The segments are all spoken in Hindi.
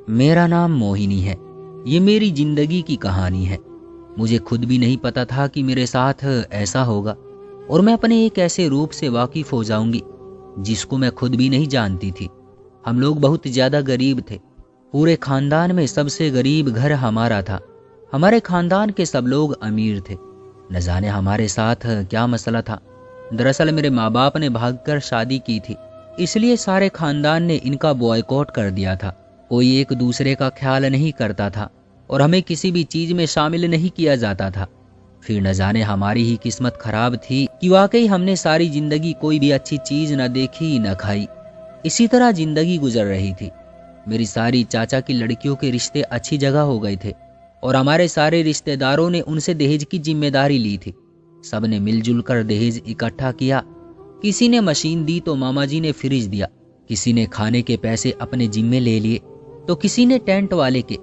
मेरा नाम मोहिनी है। ये मेरी जिंदगी की कहानी है। मुझे खुद भी नहीं पता था कि मेरे साथ ऐसा होगा और मैं अपने एक ऐसे रूप से वाकिफ हो जाऊंगी जिसको मैं खुद भी नहीं जानती थी। हम लोग बहुत ज्यादा गरीब थे। पूरे खानदान में सबसे गरीब घर हमारा था। हमारे खानदान के सब लोग अमीर थे। न जाने हमारे साथ क्या मसला था। दरअसल मेरे माँ बाप ने भागकर शादी की थी, इसलिए सारे खानदान ने इनका बॉयकॉट कर दिया था। कोई एक दूसरे का ख्याल नहीं करता था और हमें किसी भी चीज में शामिल नहीं किया जाता था। फिर न जाने हमारी ही किस्मत खराब थी कि वाकई हमने सारी जिंदगी कोई भी अच्छी चीज न देखी न खाई। इसी तरह जिंदगी गुजर रही थी। मेरी सारी चाचा की लड़कियों के रिश्ते अच्छी जगह हो गए थे और हमारे सारे रिश्तेदारों ने उनसे दहेज की जिम्मेदारी ली थी। सबने मिलजुल कर दहेज इकट्ठा किया। किसी ने मशीन दी तो मामा जी ने फ्रिज दिया, किसी ने खाने के पैसे अपने जिम्मे ले लिए तो किसी ने टेंट वाले के।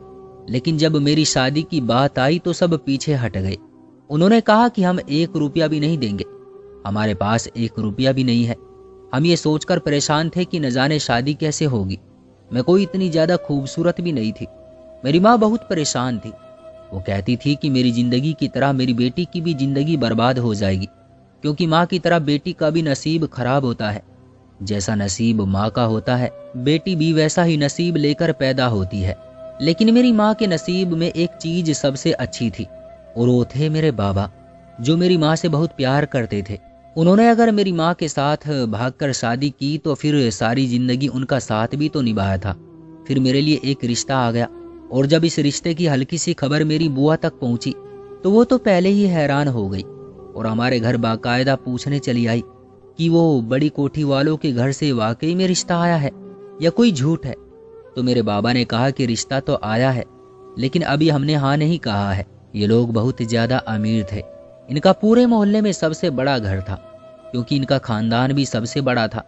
लेकिन जब मेरी शादी की बात आई तो सब पीछे हट गए। उन्होंने कहा कि हम 1 रुपया भी नहीं देंगे। हमारे पास 1 रुपया भी नहीं है। हम ये सोचकर परेशान थे कि न जाने शादी कैसे होगी। मैं कोई इतनी ज्यादा खूबसूरत भी नहीं थी। मेरी माँ बहुत परेशान थी। वो कहती थी कि मेरी जिंदगी की तरह मेरी बेटी की भी जिंदगी बर्बाद हो जाएगी, क्योंकि माँ की तरह बेटी का भी नसीब खराब होता है। जैसा नसीब माँ का होता है, बेटी भी वैसा ही नसीब लेकर पैदा होती है। लेकिन मेरी माँ के नसीब में एक चीज सबसे अच्छी थी और वो थे मेरे बाबा, जो मेरी माँ से बहुत प्यार करते थे। उन्होंने अगर मेरी माँ के साथ भागकर शादी की तो फिर सारी जिंदगी उनका साथ भी तो निभाया था। फिर मेरे लिए एक रिश्ता आ गया और जब इस रिश्ते की हल्की सी खबर मेरी बुआ तक पहुंची तो वो तो पहले ही हैरान हो गई और हमारे घर बाकायदा पूछने चली आई कि वो बड़ी कोठी वालों के घर से वाकई में रिश्ता आया है या कोई झूठ है। तो मेरे बाबा ने कहा कि रिश्ता तो आया है, लेकिन अभी हमने हाँ नहीं कहा है। ये लोग बहुत ज्यादा अमीर थे। इनका पूरे मोहल्ले में सबसे बड़ा घर था, क्योंकि इनका खानदान भी सबसे बड़ा था।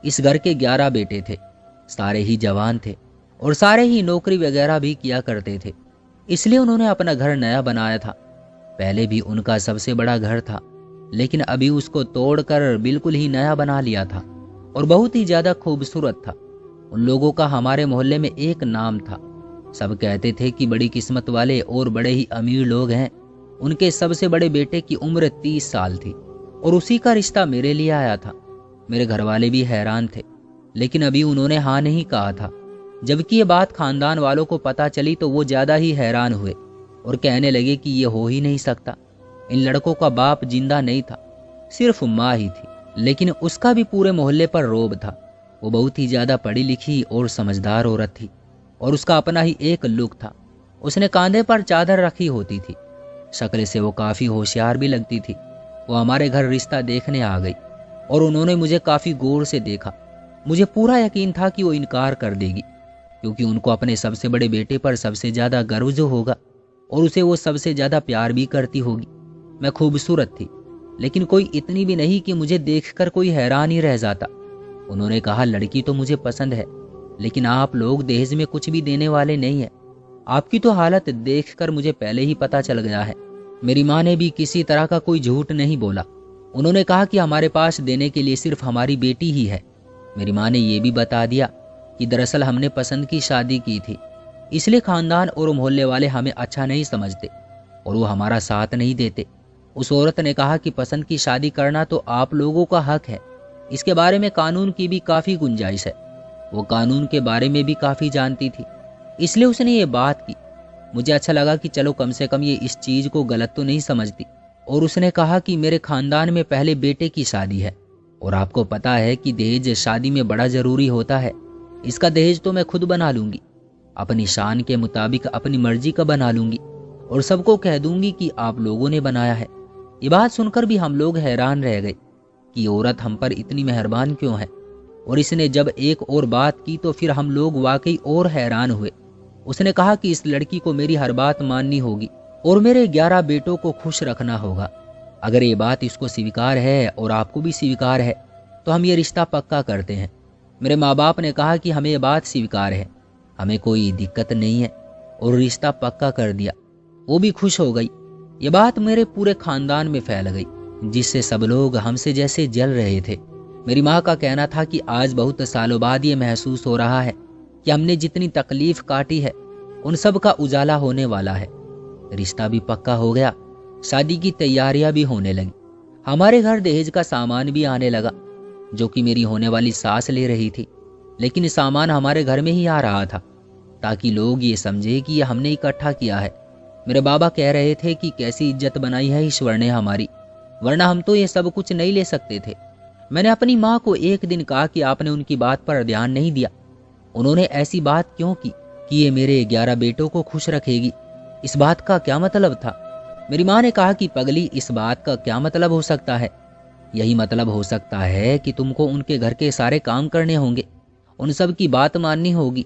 इस घर के 11 बेटे थे। सारे ही जवान थे और सारे ही नौकरी वगैरह भी किया करते थे, इसलिए उन्होंने अपना घर नया बनाया था। पहले भी उनका सबसे बड़ा घर था, लेकिन अभी उसको तोड़कर बिल्कुल ही नया बना लिया था और बहुत ही ज्यादा खूबसूरत था। उन लोगों का हमारे मोहल्ले में एक नाम था। सब कहते थे कि बड़ी किस्मत वाले और बड़े ही अमीर लोग हैं। उनके सबसे बड़े बेटे की उम्र 30 साल थी और उसी का रिश्ता मेरे लिए आया था। मेरे घर वाले भी हैरान थे, लेकिन अभी उन्होंने हाँ नहीं कहा था। जबकि ये बात खानदान वालों को पता चली तो वो ज्यादा ही हैरान हुए और कहने लगे कि ये हो ही नहीं सकता। इन लड़कों का बाप जिंदा नहीं था, सिर्फ माँ ही थी, लेकिन उसका भी पूरे मोहल्ले पर रोब था। वो बहुत ही ज्यादा पढ़ी लिखी और समझदार औरत थी और उसका अपना ही एक लुक था। उसने कांधे पर चादर रखी होती थी। शक्ल से वो काफी होशियार भी लगती थी। वो हमारे घर रिश्ता देखने आ गई और उन्होंने मुझे काफी गौर से देखा। मुझे पूरा यकीन था कि वो इनकार कर देगी, क्योंकि उनको अपने सबसे बड़े बेटे पर सबसे ज्यादा गर्व जो होगा और उसे वो सबसे ज्यादा प्यार भी करती होगी। मैं खूबसूरत थी, लेकिन कोई इतनी भी नहीं कि मुझे देखकर कोई हैरान ही रह जाता। उन्होंने कहा, लड़की तो मुझे पसंद है, लेकिन आप लोग दहेज में कुछ भी देने वाले नहीं है। आपकी तो हालत देखकर मुझे पहले ही पता चल गया है। मेरी माँ ने भी किसी तरह का कोई झूठ नहीं बोला। उन्होंने कहा कि हमारे पास देने के लिए सिर्फ हमारी बेटी ही है। मेरी माँ ने ये भी बता दिया कि दरअसल हमने पसंद की शादी की थी, इसलिए खानदान और मोहल्ले वाले हमें अच्छा नहीं समझते और वो हमारा साथ नहीं देते। उस औरत ने कहा कि पसंद की शादी करना तो आप लोगों का हक है, इसके बारे में कानून की भी काफी गुंजाइश है। वो कानून के बारे में भी काफी जानती थी, इसलिए उसने ये बात की। मुझे अच्छा लगा कि चलो कम से कम ये इस चीज को गलत तो नहीं समझती। और उसने कहा कि मेरे खानदान में पहले बेटे की शादी है और आपको पता है कि दहेज शादी में बड़ा जरूरी होता है। इसका दहेज तो मैं खुद बना लूंगी, अपनी शान के मुताबिक अपनी मर्जी का बना लूंगी और सबको कह दूंगी कि आप लोगों ने बनाया है। ये बात सुनकर भी हम लोग हैरान रह गए कि औरत हम पर इतनी मेहरबान क्यों है। और इसने जब एक और बात की तो फिर हम लोग वाकई और हैरान हुए। उसने कहा कि इस लड़की को मेरी हर बात माननी होगी और मेरे 11 बेटों को खुश रखना होगा। अगर ये बात इसको स्वीकार है और आपको भी स्वीकार है तो हम ये रिश्ता पक्का करते हैं। मेरे माँ बाप ने कहा कि हमें ये बात स्वीकार है, हमें कोई दिक्कत नहीं है, और रिश्ता पक्का कर दिया। वो भी खुश हो गई। ये बात मेरे पूरे खानदान में फैल गई, जिससे सब लोग हमसे जैसे जल रहे थे। मेरी माँ का कहना था कि आज बहुत सालों बाद ये महसूस हो रहा है कि हमने जितनी तकलीफ काटी है उन सब का उजाला होने वाला है। रिश्ता भी पक्का हो गया, शादी की तैयारियां भी होने लगी। हमारे घर दहेज का सामान भी आने लगा, जो कि मेरी होने वाली सास ले रही थी। लेकिन सामान हमारे घर में ही आ रहा था ताकि लोग ये समझे कि ये हमने इकट्ठा किया है। मेरे बाबा कह रहे थे कि कैसी इज्जत बनाई है ईश्वर ने हमारी, वरना हम तो ये सब कुछ नहीं ले सकते थे। मैंने अपनी माँ को एक दिन कहा कि आपने उनकी बात पर ध्यान नहीं दिया। उन्होंने ऐसी बात क्यों की कि ये मेरे 11 बेटों को खुश रखेगी? इस बात का क्या मतलब था? मेरी माँ ने कहा कि पगली, इस बात का क्या मतलब हो सकता है? यही मतलब हो सकता है कि तुमको उनके घर के सारे काम करने होंगे, उन सब की बात माननी होगी।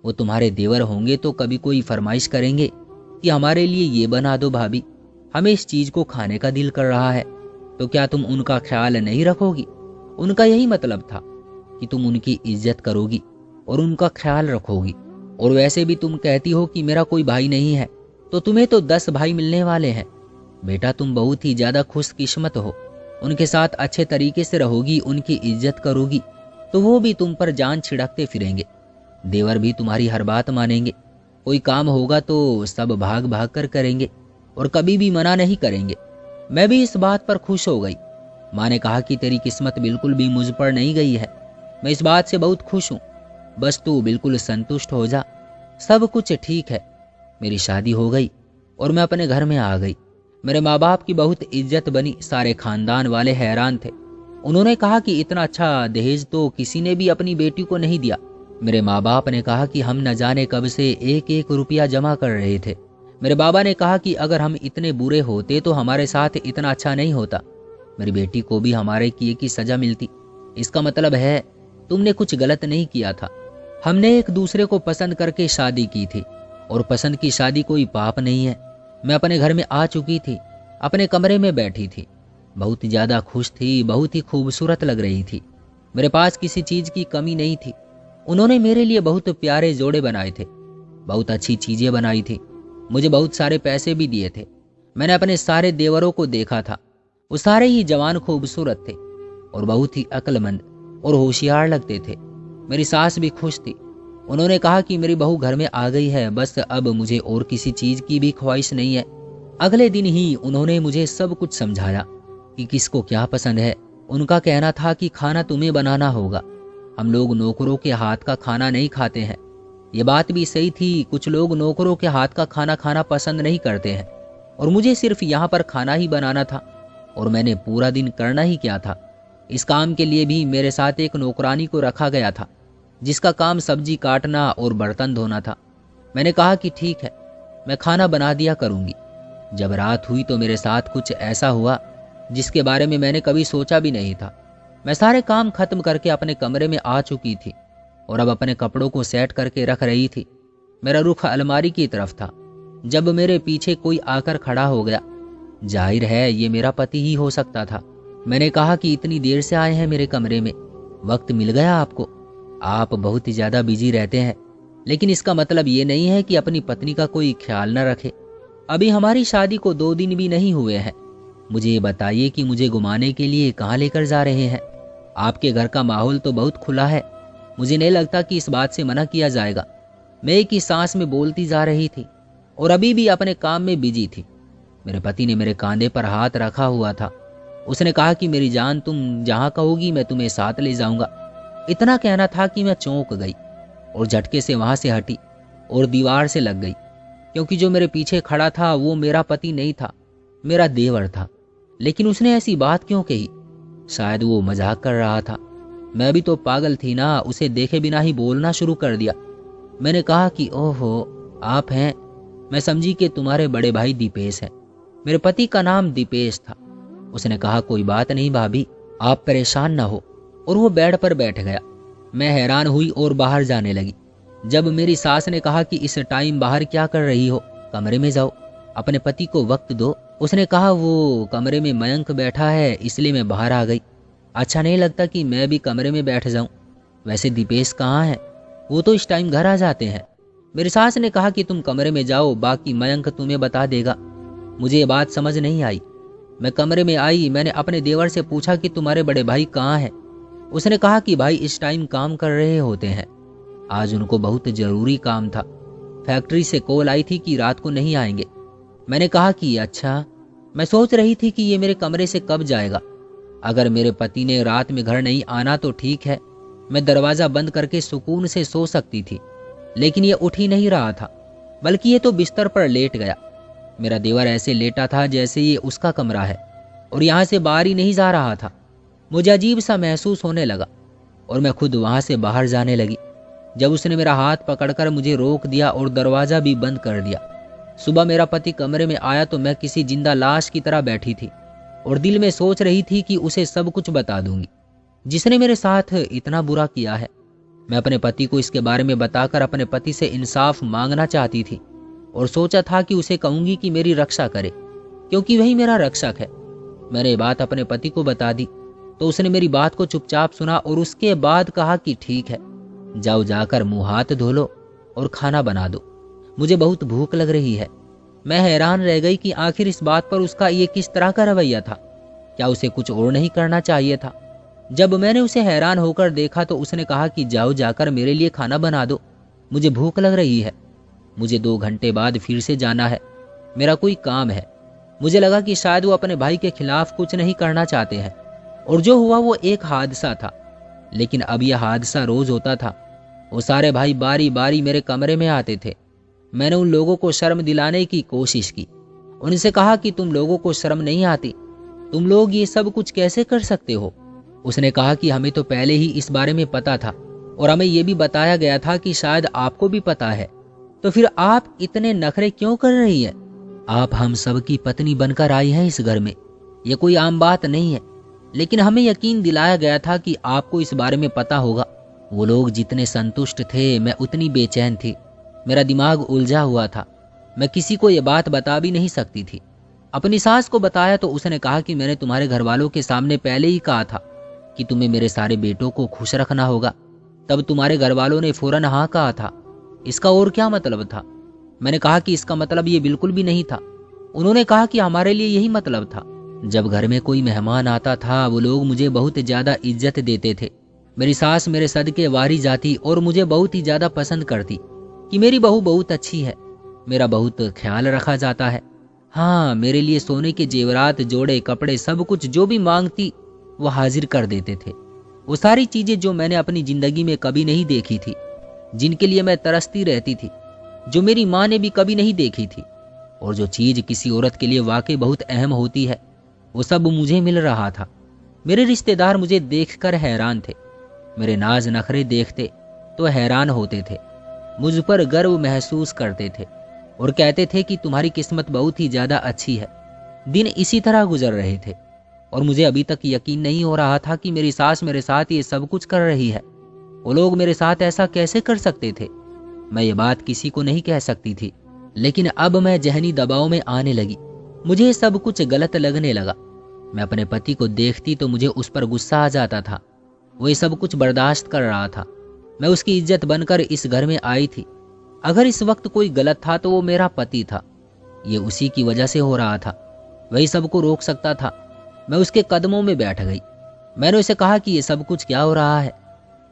वो तुम्हारे देवर होंगे तो कभी कोई फरमाइश करेंगे कि हमारे लिए ये बना दो भाभी, हमें इस चीज को खाने का दिल कर रहा है। तो क्या तुम उनका ख्याल नहीं रखोगी? उनका यही मतलब था कि तुम उनकी इज्जत करोगी और उनका ख्याल रखोगी। और वैसे भी तुम कहती हो कि मेरा कोई भाई नहीं है, तो तुम्हें तो 10 भाई मिलने वाले हैं। बेटा, तुम बहुत ही ज्यादा खुशकिस्मत हो। उनके साथ अच्छे तरीके से रहोगी, उनकी इज्जत करोगी, तो वो भी तुम पर जान छिड़कते फिरेंगे। देवर भी तुम्हारी हर बात मानेंगे। कोई काम होगा तो सब भाग भाग कर करेंगे और कभी भी मना नहीं करेंगे। मैं भी इस बात पर खुश हो गई। माँ ने कहा कि तेरी किस्मत बिल्कुल भी मुझ पर नहीं गई है। मैं इस बात से बहुत खुश हूँ, बस तू बिल्कुल संतुष्ट हो जा, सब कुछ ठीक है। मेरी शादी हो गई और मैं अपने घर में आ गई। मेरे माँ बाप की बहुत इज्जत बनी, सारे खानदान वाले हैरान थे। उन्होंने कहा कि इतना अच्छा दहेज तो किसी ने भी अपनी बेटी को नहीं दिया। मेरे माँ बाप ने कहा कि हम न जाने कब से एक एक रुपया जमा कर रहे थे। मेरे बाबा ने कहा कि अगर हम इतने बुरे होते तो हमारे साथ इतना अच्छा नहीं होता, मेरी बेटी को भी हमारे किए की सजा मिलती। इसका मतलब है तुमने कुछ गलत नहीं किया था। हमने एक दूसरे को पसंद करके शादी की थी और पसंद की शादी कोई पाप नहीं है। मैं अपने घर में आ चुकी थी, अपने कमरे में बैठी थी, बहुत ज्यादा खुश थी, बहुत ही खूबसूरत लग रही थी। मेरे पास किसी चीज की कमी नहीं थी। उन्होंने मेरे लिए बहुत प्यारे जोड़े बनाए थे, बहुत अच्छी चीजें बनाई थी, मुझे बहुत सारे पैसे भी दिए थे। मैंने अपने सारे देवरों को देखा था, वो सारे ही जवान खूबसूरत थे और बहुत ही अक्लमंद और होशियार लगते थे। मेरी सास भी खुश थी। उन्होंने कहा कि मेरी बहू घर में आ गई है, बस अब मुझे और किसी चीज की भी ख्वाहिश नहीं है। अगले दिन ही उन्होंने मुझे सब कुछ समझाया कि किसको क्या पसंद है। उनका कहना था कि खाना तुम्हें बनाना होगा, हम लोग नौकरों के हाथ का खाना नहीं खाते हैं। ये बात भी सही थी, कुछ लोग नौकरों के हाथ का खाना खाना पसंद नहीं करते हैं और मुझे सिर्फ यहाँ पर खाना ही बनाना था। और मैंने पूरा दिन करना ही क्या था। इस काम के लिए भी मेरे साथ एक नौकरानी को रखा गया था, जिसका काम सब्जी काटना और बर्तन धोना था। मैंने कहा कि ठीक है, मैं खाना बना दिया करूंगी। जब रात हुई तो मेरे साथ कुछ ऐसा हुआ जिसके बारे में मैंने कभी सोचा भी नहीं था। मैं सारे काम खत्म करके अपने कमरे में आ चुकी थी और अब अपने कपड़ों को सेट करके रख रही थी। मेरा रुख अलमारी की तरफ था जब मेरे पीछे कोई आकर खड़ा हो गया। जाहिर है ये मेरा पति ही हो सकता था। मैंने कहा कि इतनी देर से आए हैं मेरे कमरे में, वक्त मिल गया आपको? आप बहुत ही ज्यादा बिजी रहते हैं, लेकिन इसका मतलब ये नहीं है कि अपनी पत्नी का कोई ख्याल न रखे। अभी हमारी शादी को 2 दिन भी नहीं हुए हैं। मुझे ये बताइए कि मुझे घुमाने के लिए कहाँ लेकर जा रहे हैं? आपके घर का माहौल तो बहुत खुला है, मुझे नहीं लगता कि इस बात से मना किया जाएगा। मैं एक ही सांस में बोलती जा रही थी और अभी भी अपने काम में बिजी थी। मेरे पति ने मेरे कांधे पर हाथ रखा हुआ था। उसने कहा कि मेरी जान, तुम जहाँ कहोगी मैं तुम्हें साथ ले जाऊंगा। इतना कहना था कि मैं चौंक गई और झटके से वहां से हटी और दीवार से लग गई, क्योंकि जो मेरे पीछे खड़ा था वो मेरा पति नहीं था, मेरा देवर था। लेकिन उसने ऐसी बात क्यों कही? शायद वो मजाक कर रहा था। मैं भी तो पागल थी ना, उसे देखे बिना ही बोलना शुरू कर दिया। मैंने कहा कि ओहो, आप हैं। मैं समझी कि तुम्हारे बड़े भाई दीपेश हैं। मेरे पति का नाम दीपेश था। उसने कहा कोई बात नहीं भाभी, आप परेशान ना हो, और वो बेड पर बैठ गया। मैं हैरान हुई और बाहर जाने लगी। जब मेरी सास ने कहा कि इस टाइम बाहर क्या कर रही हो, कमरे में जाओ, अपने पति को वक्त दो। उसने कहा वो कमरे में मयंक बैठा है, इसलिए मैं बाहर आ गई। अच्छा नहीं लगता कि मैं भी कमरे में बैठ जाऊं? वैसे दीपेश कहाँ है? वो तो इस टाइम घर आ जाते हैं। मेरी सास ने कहा कि तुम कमरे में जाओ, बाकी मयंक तुम्हें बता देगा। मुझे ये बात समझ नहीं आई। मैं कमरे में आई, मैंने अपने देवर से पूछा कि तुम्हारे बड़े भाई कहाँ हैं? उसने कहा कि भाई इस टाइम काम कर रहे होते हैं। आज उनको बहुत जरूरी काम था। फैक्ट्री से कॉल आई थी कि रात को नहीं आएंगे। मैंने कहा कि अच्छा। मैं सोच रही थी कि ये मेरे कमरे से कब जाएगा। अगर मेरे पति ने रात में घर नहीं आना तो ठीक है, मैं दरवाज़ा बंद करके सुकून से सो सकती थी। लेकिन ये उठ ही नहीं रहा था, बल्कि ये तो बिस्तर पर लेट गया। मेरा देवर ऐसे लेटा था जैसे ये उसका कमरा है और यहाँ से बाहर ही नहीं जा रहा था। मुझे अजीब सा महसूस होने लगा और मैं खुद वहाँ से बाहर जाने लगी, जब उसने मेरा हाथ पकड़कर मुझे रोक दिया और दरवाज़ा भी बंद कर दिया। सुबह मेरा पति कमरे में आया तो मैं किसी जिंदा लाश की तरह बैठी थी और दिल में सोच रही थी कि उसे सब कुछ बता दूंगी, जिसने मेरे साथ इतना बुरा किया है। मैं अपने पति को इसके बारे में बताकर अपने पति से इंसाफ मांगना चाहती थी और सोचा था कि उसे कहूंगी कि मेरी रक्षा करे, क्योंकि वही मेरा रक्षक है। मैंने ये बात अपने पति को बता दी तो उसने मेरी बात को चुपचाप सुना और उसके बाद कहा कि ठीक है, जाओ जाकर मुंह हाथ धो लो और खाना बना दो, मुझे बहुत भूख लग रही है। मैं हैरान रह गई कि आखिर इस बात पर उसका ये किस तरह का रवैया था। क्या उसे कुछ और नहीं करना चाहिए था? जब मैंने उसे हैरान होकर देखा तो उसने कहा कि जाओ जाकर मेरे लिए खाना बना दो, मुझे भूख लग रही है। मुझे 2 घंटे बाद फिर से जाना है, मेरा कोई काम है। मुझे लगा कि शायद वो अपने भाई के खिलाफ कुछ नहीं करना चाहते हैं और जो हुआ वो एक हादसा था। लेकिन अब यह हादसा रोज होता था। वो सारे भाई बारी बारी मेरे कमरे में आते थे। मैंने उन लोगों को शर्म दिलाने की कोशिश की, उनसे कहा कि तुम लोगों को शर्म नहीं आती, तुम लोग ये सब कुछ कैसे कर सकते हो। उसने कहा कि हमें तो पहले ही इस बारे में पता था और हमें यह भी बताया गया था कि शायद आपको भी पता है, तो फिर आप इतने नखरे क्यों कर रही हैं? आप हम सब की पत्नी बनकर आई हैं इस घर में, यह कोई आम बात नहीं है। लेकिन हमें यकीन दिलाया गया था कि आपको इस बारे में पता होगा। वो लोग जितने संतुष्ट थे मैं उतनी बेचैन थी। मेरा दिमाग उलझा हुआ था। मैं किसी को ये बात बता भी नहीं सकती थी। अपनी सास को बताया तो उसने कहा कि मैंने तुम्हारे घर वालों के सामने पहले ही कहा था कि तुम्हें मेरे सारे बेटों को खुश रखना होगा। तब तुम्हारे घर वालों ने फौरन हाँ कहा था। इसका और क्या मतलब था? मैंने कहा कि इसका मतलब ये बिल्कुल भी नहीं था। उन्होंने कहा कि हमारे लिए यही मतलब था। जब घर में कोई मेहमान आता था वो लोग मुझे बहुत ज्यादा इज्जत देते थे। मेरी सास मेरे सदके वारी जाती और मुझे बहुत ही ज्यादा पसंद करती कि मेरी बहू बहुत अच्छी है, मेरा बहुत ख्याल रखा जाता है। हाँ, मेरे लिए सोने के जेवरात, जोड़े, कपड़े, सब कुछ जो भी मांगती वो हाजिर कर देते थे। वो सारी चीजें जो मैंने अपनी जिंदगी में कभी नहीं देखी थी, जिनके लिए मैं तरसती रहती थी, जो मेरी माँ ने भी कभी नहीं देखी थी, और जो चीज किसी औरत के लिए वाकई बहुत अहम होती है, वो सब मुझे मिल रहा था। मेरे रिश्तेदार मुझे देखकर हैरान थे। मेरे नाज नखरे देखते तो हैरान होते थे, मुझ पर गर्व महसूस करते थे और कहते थे कि तुम्हारी किस्मत बहुत ही ज्यादा अच्छी है। दिन इसी तरह गुजर रहे थे और मुझे अभी तक यकीन नहीं हो रहा था कि मेरी सास मेरे साथ ये सब कुछ कर रही है। वो लोग मेरे साथ ऐसा कैसे कर सकते थे? मैं ये बात किसी को नहीं कह सकती थी, लेकिन अब मैं जहनी दबाव में आने लगी। मुझे सब कुछ गलत लगने लगा। मैं अपने पति को देखती तो मुझे उस पर गुस्सा आ जाता था। वो ये सब कुछ बर्दाश्त कर रहा था। मैं उसकी इज्जत बनकर इस घर में आई थी। अगर इस वक्त कोई गलत था तो वो मेरा पति था। ये उसी की वजह से हो रहा था, वही सबको रोक सकता था। मैं उसके कदमों में बैठ गई। मैंने उसे कहा कि ये सब कुछ क्या हो रहा है?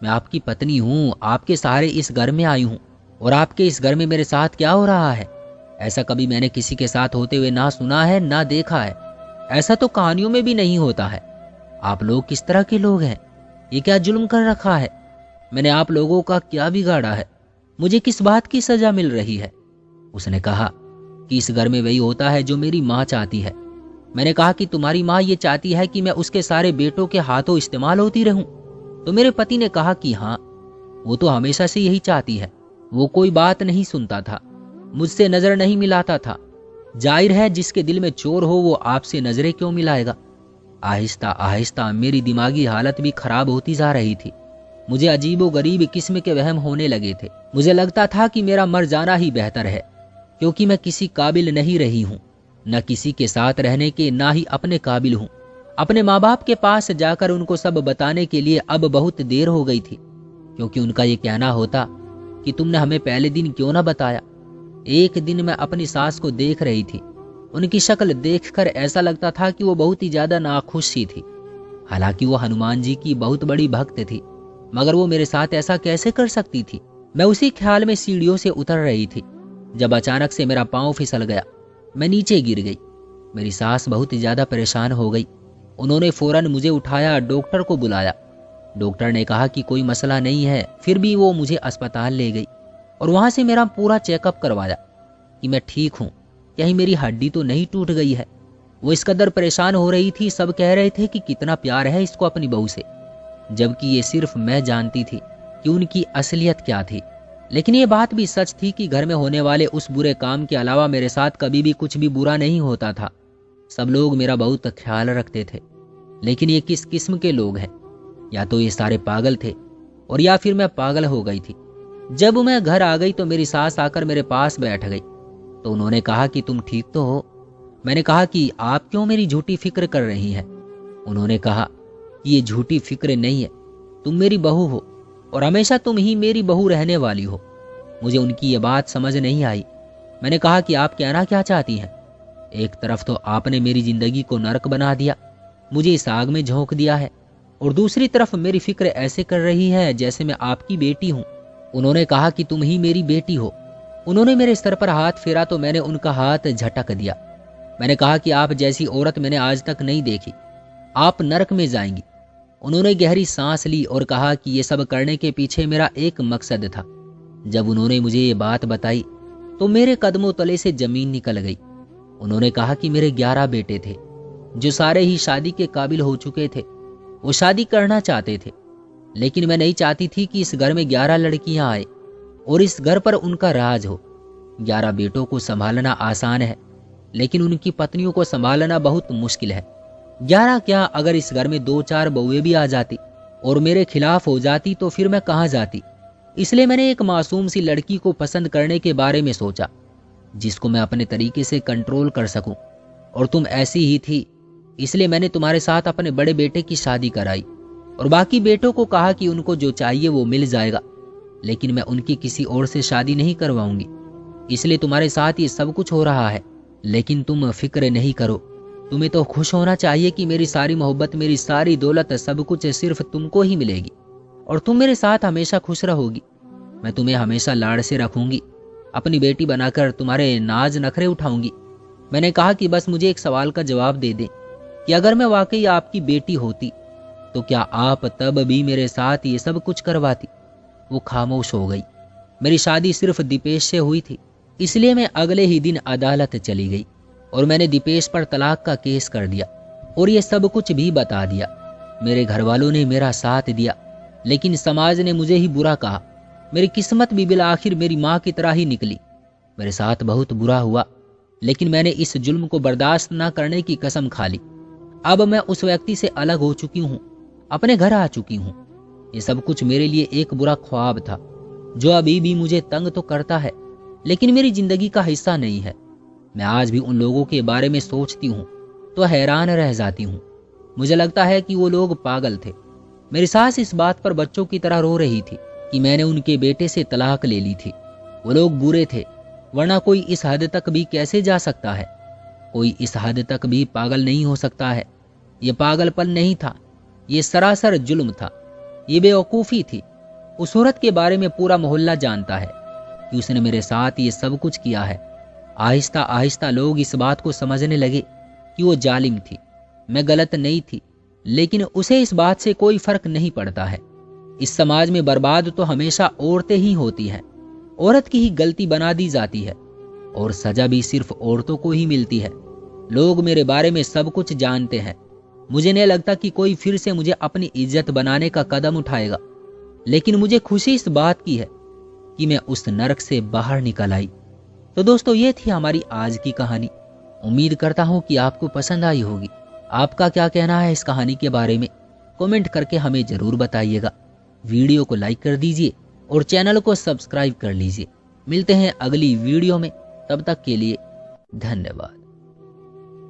मैं आपकी पत्नी हूँ, आपके सहारे इस घर में आई हूँ, और आपके इस घर में मेरे साथ क्या हो रहा है? ऐसा कभी मैंने किसी के साथ होते हुए ना सुना है ना देखा है। ऐसा तो कहानियों में भी नहीं होता है। आप लोग किस तरह के लोग हैं? ये क्या जुल्म कर रखा है? मैंने आप लोगों का क्या बिगाड़ा है? मुझे किस बात की सजा मिल रही है? उसने कहा कि इस घर में वही होता है जो मेरी माँ चाहती है। मैंने कहा कि तुम्हारी माँ ये चाहती है कि मैं उसके सारे बेटों के हाथों इस्तेमाल होती रहूं। तो मेरे पति ने कहा कि हाँ, वो तो हमेशा से यही चाहती है। वो कोई बात नहीं सुनता था, मुझसे नजर नहीं मिलाता था। जाहिर है जिसके दिल में चोर हो वो आपसे नजरें क्यों मिलाएगा? आहिस्ता आहिस्ता मेरी दिमागी हालत भी खराब होती जा रही थी। मुझे अजीबो गरीब किस्म के वहम होने लगे थे। मुझे लगता था कि मेरा मर जाना ही बेहतर है, क्योंकि मैं किसी काबिल नहीं रही हूँ, न किसी के साथ रहने के, ना ही अपने काबिल हूँ। अपने माँ बाप के पास जाकर उनको सब बताने के लिए अब बहुत देर हो गई थी, क्योंकि उनका ये कहना होता कि तुमने हमें पहले दिन क्यों ना बताया। एक दिन मैं अपनी सास को देख रही थी। उनकी शक्ल देखकर ऐसा लगता था कि वो बहुत ही ज्यादा नाखुश सी थी। हालांकि वो हनुमान जी की बहुत बड़ी भक्त थी, मगर वो मेरे साथ ऐसा कैसे कर सकती थी? मैं उसी ख्याल में सीढ़ियों से उतर रही थी जब अचानक से मेरा पांव फिसल गया। मैं नीचे गिर गई। मेरी सास बहुत ज्यादा परेशान हो गई। उन्होंने फौरन मुझे उठाया, डॉक्टर को बुलाया। डॉक्टर ने कहा कि कोई मसला नहीं है। फिर भी वो मुझे अस्पताल ले गई और वहां से मेरा पूरा चेकअप करवाया कि मैं ठीक हूँ, कहीं मेरी हड्डी तो नहीं टूट गई है। वो इस कदर परेशान हो रही थी, सब कह रहे थे कि कितना प्यार है इसको अपनी बहू से, जबकि ये सिर्फ मैं जानती थी कि उनकी असलियत क्या थी। लेकिन ये बात भी सच थी कि घर में होने वाले उस बुरे काम के अलावा मेरे साथ कभी भी कुछ भी बुरा नहीं होता था। सब लोग मेरा बहुत ख्याल रखते थे। लेकिन ये किस किस्म के लोग हैं? या तो ये सारे पागल थे और या फिर मैं पागल हो गई थी। जब मैं घर आ गई तो मेरी सास आकर मेरे पास बैठ गई। तो उन्होंने कहा कि तुम ठीक तो हो? मैंने कहा कि आप क्यों मेरी झूठी फिक्र कर रही हैं? उन्होंने कहा कि ये झूठी फिक्र नहीं है, तुम मेरी बहू हो और हमेशा तुम ही मेरी बहू रहने वाली हो। मुझे उनकी ये बात समझ नहीं आई। मैंने कहा कि आप कहना क्या चाहती हैं? एक तरफ तो आपने मेरी जिंदगी को नरक बना दिया, मुझे इस आग में झोंक दिया है, और दूसरी तरफ मेरी फिक्र ऐसे कर रही है जैसे मैं आपकी बेटी हूं। उन्होंने कहा कि तुम ही मेरी बेटी हो। उन्होंने मेरे सर पर हाथ फेरा तो मैंने उनका हाथ झटक दिया। मैंने कहा कि आप जैसी औरत मैंने आज तक नहीं देखी, आप नरक में जाएंगी। उन्होंने गहरी सांस ली और कहा कि ये सब करने के पीछे मेरा एक मकसद था। जब उन्होंने मुझे ये बात बताई तो मेरे कदमों तले से जमीन निकल गई। उन्होंने कहा कि मेरे 11 बेटे थे जो सारे ही शादी के काबिल हो चुके थे। वो शादी करना चाहते थे, लेकिन मैं नहीं चाहती थी कि इस घर में 11 लड़कियां आए और इस घर पर उनका राज हो। 11 बेटों को संभालना आसान है, लेकिन उनकी पत्नियों को संभालना बहुत मुश्किल है। 11 क्या, अगर इस घर में 2-4 बहुएं भी आ जाती और मेरे खिलाफ हो जाती तो फिर मैं कहाँ जाती। इसलिए मैंने एक मासूम सी लड़की को पसंद करने के बारे में सोचा जिसको मैं अपने तरीके से कंट्रोल कर सकूं, और तुम ऐसी ही थी। इसलिए मैंने तुम्हारे साथ अपने बड़े बेटे की शादी कराई और बाकी बेटों को कहा कि उनको जो चाहिए वो मिल जाएगा, लेकिन मैं उनकी किसी और से शादी नहीं करवाऊंगी। इसलिए तुम्हारे साथ ये सब कुछ हो रहा है। लेकिन तुम फिक्र नहीं करो, तुम्हें तो खुश होना चाहिए कि मेरी सारी मोहब्बत, मेरी सारी दौलत, सब कुछ सिर्फ तुमको ही मिलेगी और तुम मेरे साथ हमेशा खुश रहोगी। मैं तुम्हें हमेशा लाड़ से रखूंगी, अपनी बेटी बनाकर तुम्हारे नाज नखरे उठाऊंगी। मैंने कहा कि बस मुझे एक सवाल का जवाब दे दे कि अगर मैं वाकई आपकी बेटी होती तो क्या आप तब भी मेरे साथ ये सब कुछ करवाती? वो खामोश हो गई। मेरी शादी सिर्फ दीपेश से हुई थी, इसलिए मैं अगले ही दिन अदालत चली गई और मैंने दीपेश पर तलाक का केस कर दिया और ये सब कुछ भी बता दिया। मेरे घर वालों ने मेरा साथ दिया, लेकिन समाज ने मुझे ही बुरा कहा। मेरी किस्मत भी बिल आखिर मेरी माँ की तरह ही निकली। मेरे साथ बहुत बुरा हुआ, लेकिन मैंने इस जुल्म को बर्दाश्त न करने की कसम खा ली। अब मैं उस व्यक्ति से अलग हो चुकी हूँ, अपने घर आ चुकी हूँ। ये सब कुछ मेरे लिए एक बुरा ख्वाब था जो अभी भी मुझे तंग तो करता है, लेकिन मेरी जिंदगी का हिस्सा नहीं है। मैं आज भी उन लोगों के बारे में सोचती हूँ तो हैरान रह जाती हूँ। मुझे लगता है कि वो लोग पागल थे। मेरी सास इस बात पर बच्चों की तरह रो रही थी कि मैंने उनके बेटे से तलाक ले ली थी। वो लोग बुरे थे, वरना कोई इस हद तक भी कैसे जा सकता है? कोई इस हद तक भी पागल नहीं हो सकता है। ये पागलपन नहीं था, ये सरासर जुल्म था, ये बेवकूफ़ी थी। उस औरत के बारे में पूरा मोहल्ला जानता है कि उसने मेरे साथ ये सब कुछ किया है। आहिस्ता आहिस्ता लोग इस बात को समझने लगे कि वो जालिम थी, मैं गलत नहीं थी, लेकिन उसे इस बात से कोई फर्क नहीं पड़ता है। इस समाज में बर्बाद तो हमेशा औरतें ही होती हैं। औरत की ही गलती बना दी जाती है और सजा भी सिर्फ औरतों को ही मिलती है। लोग मेरे बारे में सब कुछ जानते हैं। मुझे नहीं लगता कि कोई फिर से मुझे अपनी इज्जत बनाने का कदम उठाएगा, लेकिन मुझे खुशी इस बात की है कि मैं उस नरक से बाहर निकल आई। तो दोस्तों, ये थी हमारी आज की कहानी। उम्मीद करता हूँ कि आपको पसंद आई होगी। आपका क्या कहना है इस कहानी के बारे में? कमेंट करके हमें जरूर बताइएगा। वीडियो को लाइक कर दीजिए और चैनल को सब्सक्राइब कर लीजिए। मिलते हैं अगली वीडियो में, तब तक के लिए धन्यवाद।